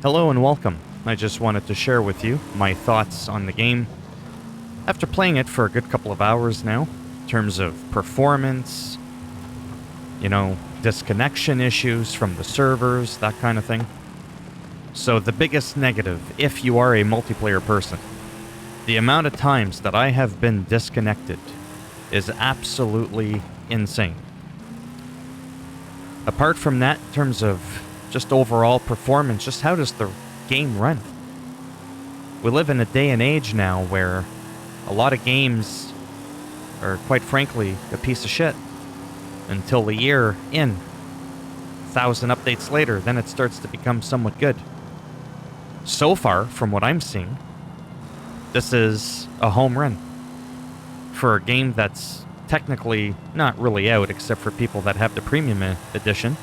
Hello and welcome. I just wanted to share with you my thoughts on the game after playing it for a good couple of hours now, in terms of performance, disconnection issues from the servers, that kind of thing. So the biggest negative, if you are a multiplayer person, the amount of times that I have been disconnected is absolutely insane. Apart from that, in terms of just overall performance, just how does the game run? We live in a day and age now where a lot of games are, quite frankly, a piece of shit. Until a year in, 1,000 updates later, then it starts to become somewhat good. So far, from what I'm seeing, this is a home run for a game that's technically not really out, except for people that have the premium edition.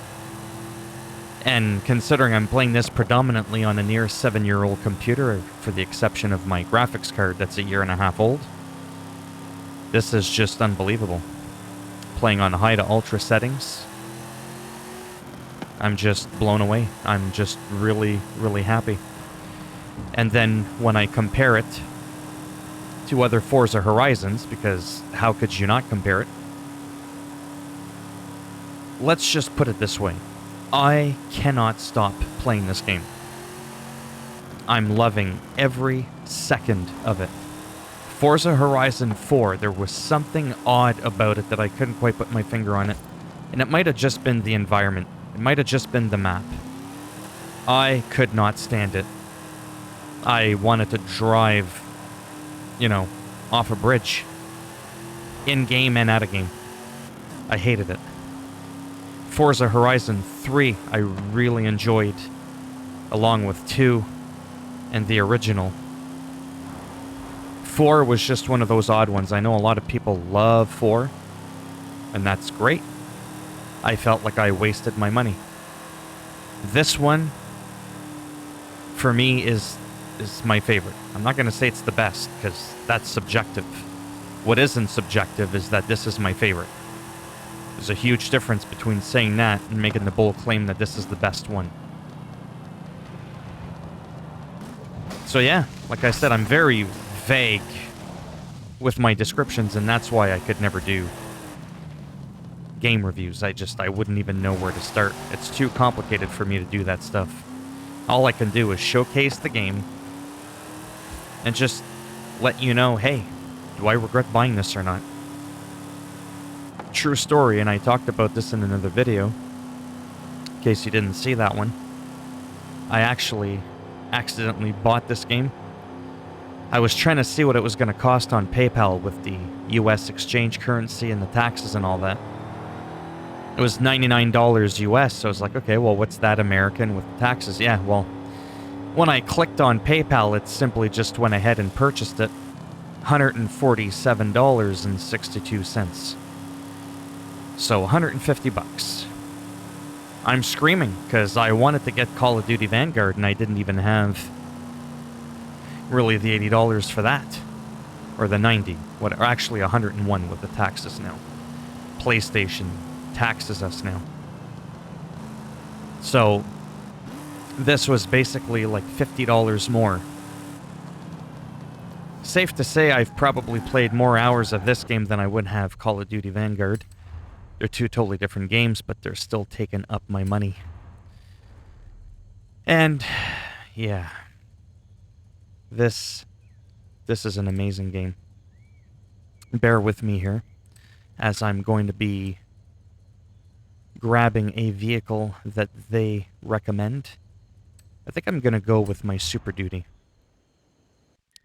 And considering I'm playing this predominantly on a near 7-year-old computer, for the exception of my graphics card that's a year and a half old, this is just unbelievable. Playing on high to ultra settings, I'm just blown away. I'm just really, really happy. And then when I compare it to other Forza Horizons, because how could you not compare it? Let's just put it this way. I cannot stop playing this game. I'm loving every second of it. Forza Horizon 4, there was something odd about it that I couldn't quite put my finger on it. And it might have just been the environment. It might have just been the map. I could not stand it. I wanted to drive, off a bridge. In-game and out-of-game. I hated it. Forza Horizon 3, I really enjoyed, along with 2 and the original. 4 was just one of those odd ones. I know a lot of people love 4, and that's great. I felt like I wasted my money. This one, for me, is my favorite. I'm not going to say it's the best, because that's subjective. What isn't subjective is that this is my favorite. There's a huge difference between saying that and making the bold claim that this is the best one. So yeah, like I said, I'm very vague with my descriptions, and that's why I could never do game reviews. I wouldn't even know where to start. It's too complicated for me to do that stuff. All I can do is showcase the game and just let you know, hey, do I regret buying this or not? True story, and I talked about this in another video, in case you didn't see that one. I actually accidentally bought this game. I was trying to see what it was going to cost on PayPal with the US exchange currency and the taxes and all that. It was $99 US, so I was like, okay, well, what's that American with the taxes? Yeah, well, when I clicked on PayPal, it simply just went ahead and purchased it. $147.62. So 150 bucks. I'm screaming because I wanted to get Call of Duty Vanguard and I didn't even have really the $80 for that. Or the 90. Or actually 101 with the taxes now. PlayStation taxes us now. So this was basically like $50 more. Safe to say I've probably played more hours of this game than I would have Call of Duty Vanguard. They're two totally different games, but they're still taking up my money. And, yeah. This is an amazing game. Bear with me here, as I'm going to be grabbing a vehicle that they recommend. I think I'm going to go with my Super Duty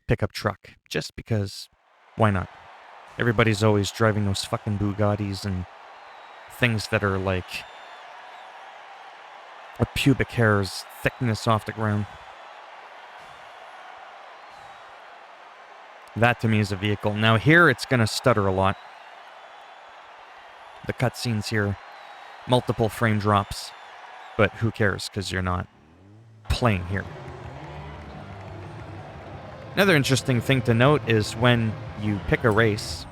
pickup truck, just because, why not? Everybody's always driving those fucking Bugattis and things that are like a pubic hair's thickness off the ground. That to me is a vehicle. Now here it's going to stutter a lot. The cutscenes here, multiple frame drops, but who cares because you're not playing here. Another interesting thing to note is when you pick a race,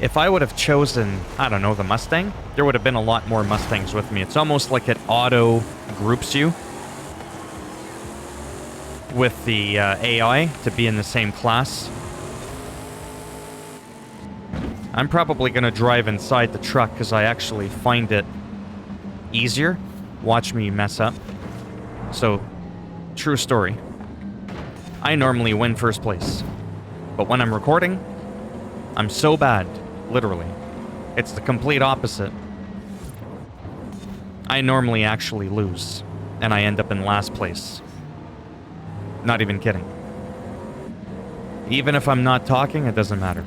if I would have chosen, I don't know, the Mustang, there would have been a lot more Mustangs with me. It's almost like it auto groups you. with the AI to be in the same class. I'm probably going to drive inside the truck because I actually find it easier. Watch me mess up. So, true story. I normally win first place. But when I'm recording, I'm so bad. Literally. It's the complete opposite. I normally actually lose. And I end up in last place. Not even kidding. Even if I'm not talking, it doesn't matter.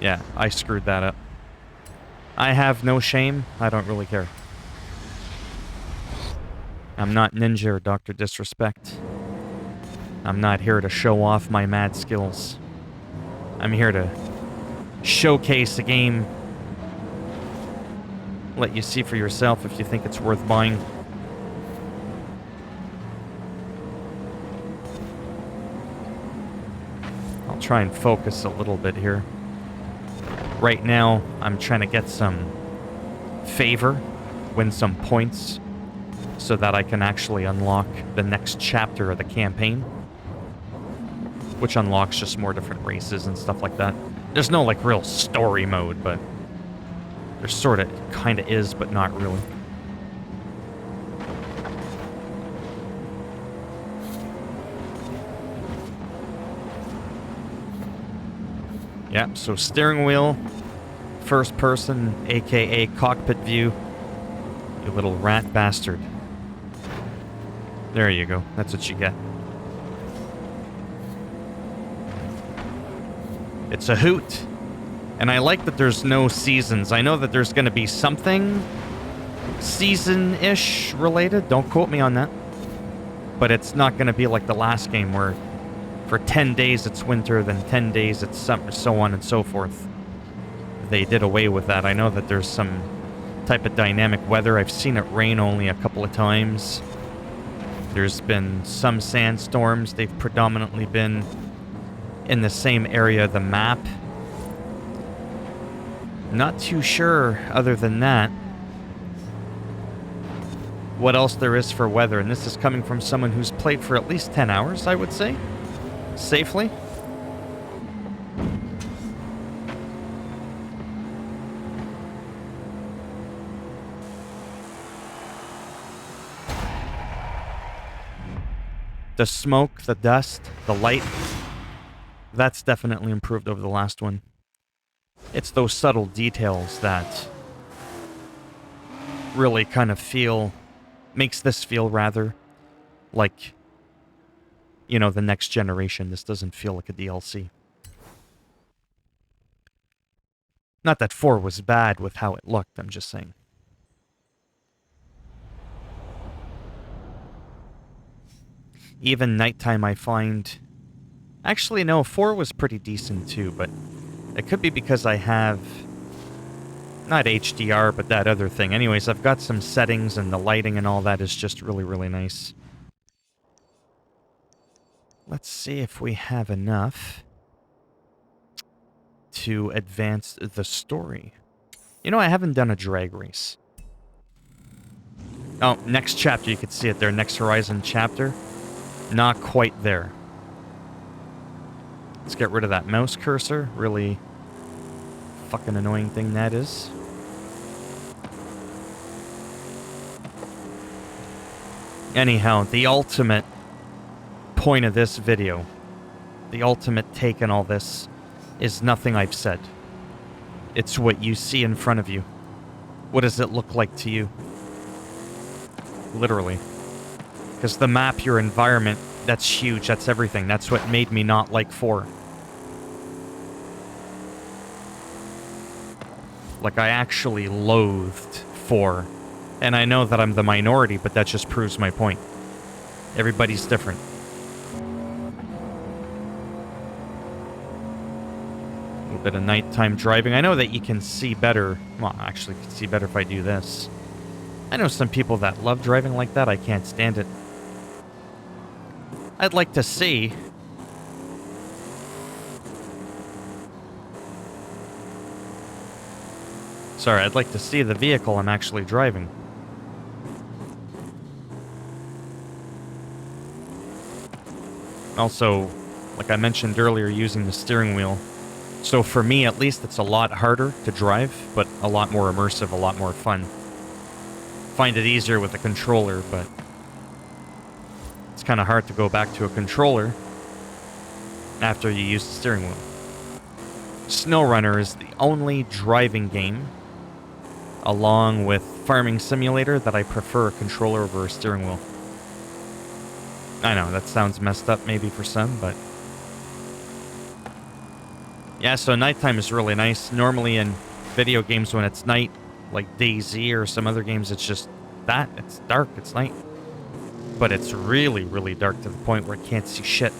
Yeah, I screwed that up. I have no shame. I don't really care. I'm not Ninja or Dr. Disrespect. I'm not here to show off my mad skills. I'm here to showcase a game. Let you see for yourself if you think it's worth buying. I'll try and focus a little bit here. Right now, I'm trying to get some favor, win some points, so that I can actually unlock the next chapter of the campaign. Which unlocks just more different races and stuff like that. There's no, like, real story mode, but there sort of kind of is, but not really. Yeah, so steering wheel, first person, aka cockpit view. You little rat bastard. There you go. That's what you get. It's a hoot. And I like that there's no seasons. I know that there's going to be something season-ish related. Don't quote me on that. But it's not going to be like the last game where for 10 days it's winter, then 10 days it's summer, so on and so forth. They did away with that. I know that there's some type of dynamic weather. I've seen it rain only a couple of times. There's been some sandstorms. They've predominantly been in the same area of the map. Not too sure, other than that, what else there is for weather. And this is coming from someone who's played for at least 10 hours, I would say. Safely. The smoke, the dust, the light, that's definitely improved over the last one. It's those subtle details that really kind of makes this feel rather like, you know, the next generation. This doesn't feel like a DLC. Not that 4 was bad with how it looked, I'm just saying. Even nighttime I find... Actually, no, 4 was pretty decent too, but it could be because I have... Not HDR, but that other thing. Anyways, I've got some settings and the lighting and all that is just really, really nice. Let's see if we have enough to advance the story. You know, I haven't done a drag race. Oh, next chapter, you could see it there. Next Horizon chapter. Not quite there. Let's get rid of that mouse cursor. Really fucking annoying thing that is. Anyhow, the ultimate point of this video, the ultimate take on all this, is nothing I've said. It's what you see in front of you. What does it look like to you? Literally. Because the map, your environment, that's huge, that's everything. That's what made me not like 4. Like, I actually loathed 4. And I know that I'm the minority, but that just proves my point. Everybody's different. A little bit of nighttime driving. I know that you can see better. Well, actually, you can see better if I do this. I know some people that love driving like that. I can't stand it. I'd like to see... Sorry, I'd like to see the vehicle I'm actually driving. Also, like I mentioned earlier, using the steering wheel. So for me, at least, it's a lot harder to drive, but a lot more immersive, a lot more fun. Find it easier with a controller, but it's kind of hard to go back to a controller after you use the steering wheel. SnowRunner is the only driving game, along with Farming Simulator, that I prefer a controller over a steering wheel. I know, that sounds messed up maybe for some, but... yeah, so nighttime is really nice. Normally in video games when it's night, like DayZ or some other games, it's just that. It's dark, it's night. But it's really, really dark to the point where I can't see shit.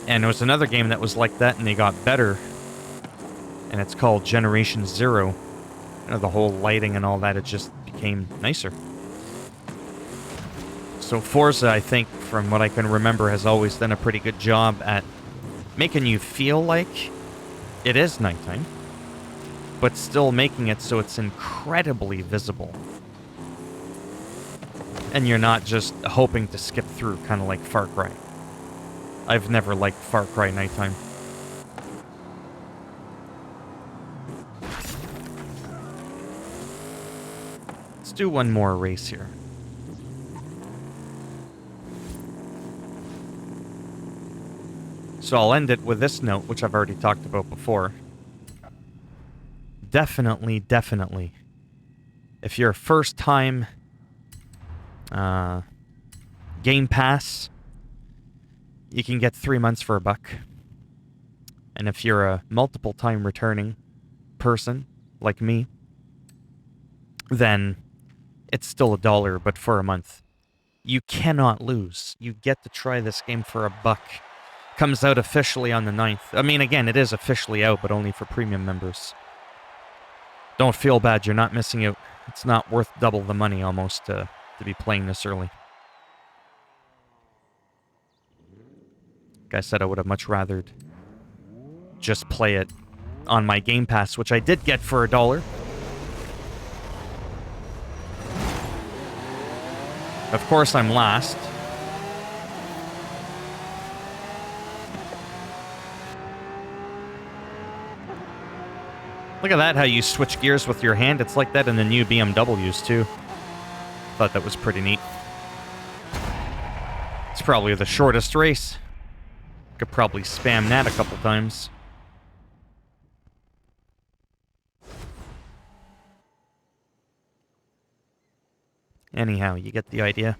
And there was another game that was like that, and they got better. And it's called Generation Zero. You know, the whole lighting and all that, it just became nicer. So Forza, I think, from what I can remember, has always done a pretty good job at making you feel like it is nighttime, but still making it so it's incredibly visible. And you're not just hoping to skip through, kind of like Far Cry. I've never liked Far Cry nighttime. Let's do one more race here. So I'll end it with this note, which I've already talked about before. Definitely, definitely. If you're a first-time Game Pass, you can get 3 months for $1. And if you're a multiple-time returning person, like me, then it's still $1, but for a month. You cannot lose. You get to try this game for $1. Comes out officially on the 9th. I mean, again, it is officially out, but only for premium members. Don't feel bad, you're not missing out. It's not worth double the money, almost, to be playing this early. Like I said, I would have much rathered just play it on my Game Pass, which I did get for $1. Of course, I'm last. Look at that, how you switch gears with your hand. It's like that in the new BMWs, too. Thought that was pretty neat. It's probably the shortest race. Could probably spam that a couple times. Anyhow, you get the idea.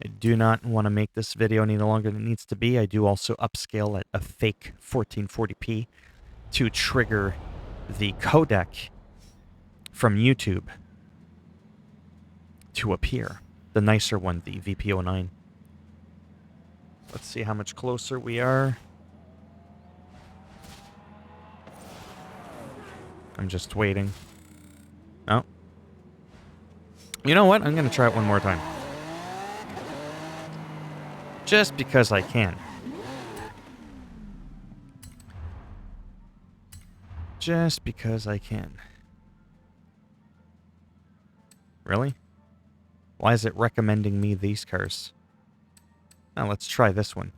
I do not want to make this video any longer than it needs to be. I do also upscale at a fake 1440p to trigger the codec from YouTube to appear. The nicer one, the VP09. Let's see how much closer we are. I'm just waiting. Oh. You know what? I'm going to try it one more time. Just because I can. Just because I can. Really? Why is it recommending me these cars? Now let's try this one.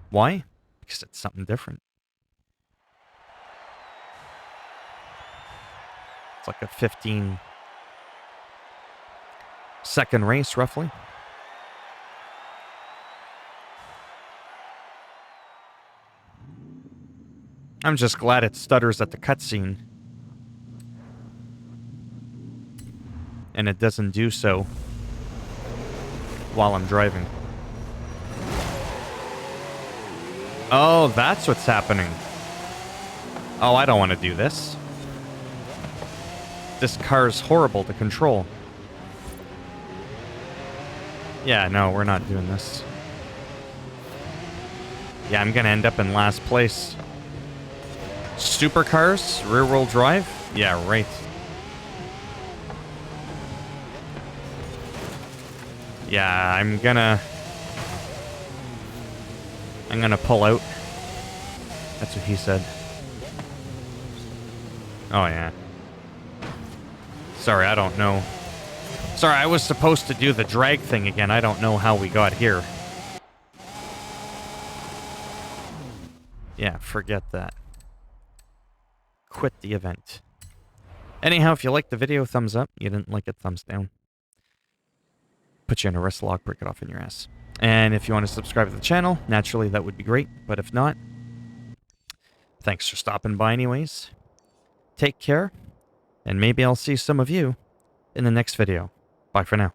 Why? Because it's something different. It's like a 15-second race, roughly. I'm just glad it stutters at the cutscene. And it doesn't do so while I'm driving. Oh, that's what's happening. Oh, I don't want to do this. This car's horrible to control. Yeah, no, we're not doing this. Yeah, I'm gonna end up in last place. Supercars? Rear-wheel drive? Yeah, right. Yeah, I'm gonna pull out. That's what he said. Oh, yeah. Sorry, I don't know. Sorry, I was supposed to do the drag thing again. I don't know how we got here. Yeah, forget that. Quit the event. Anyhow, if you liked the video, thumbs up. You didn't like it, thumbs down. Put you in a rest log, break it off in your ass. And if you want to subscribe to the channel, naturally that would be great. But if not, thanks for stopping by anyways. Take care, and maybe I'll see some of you in the next video. Bye for now.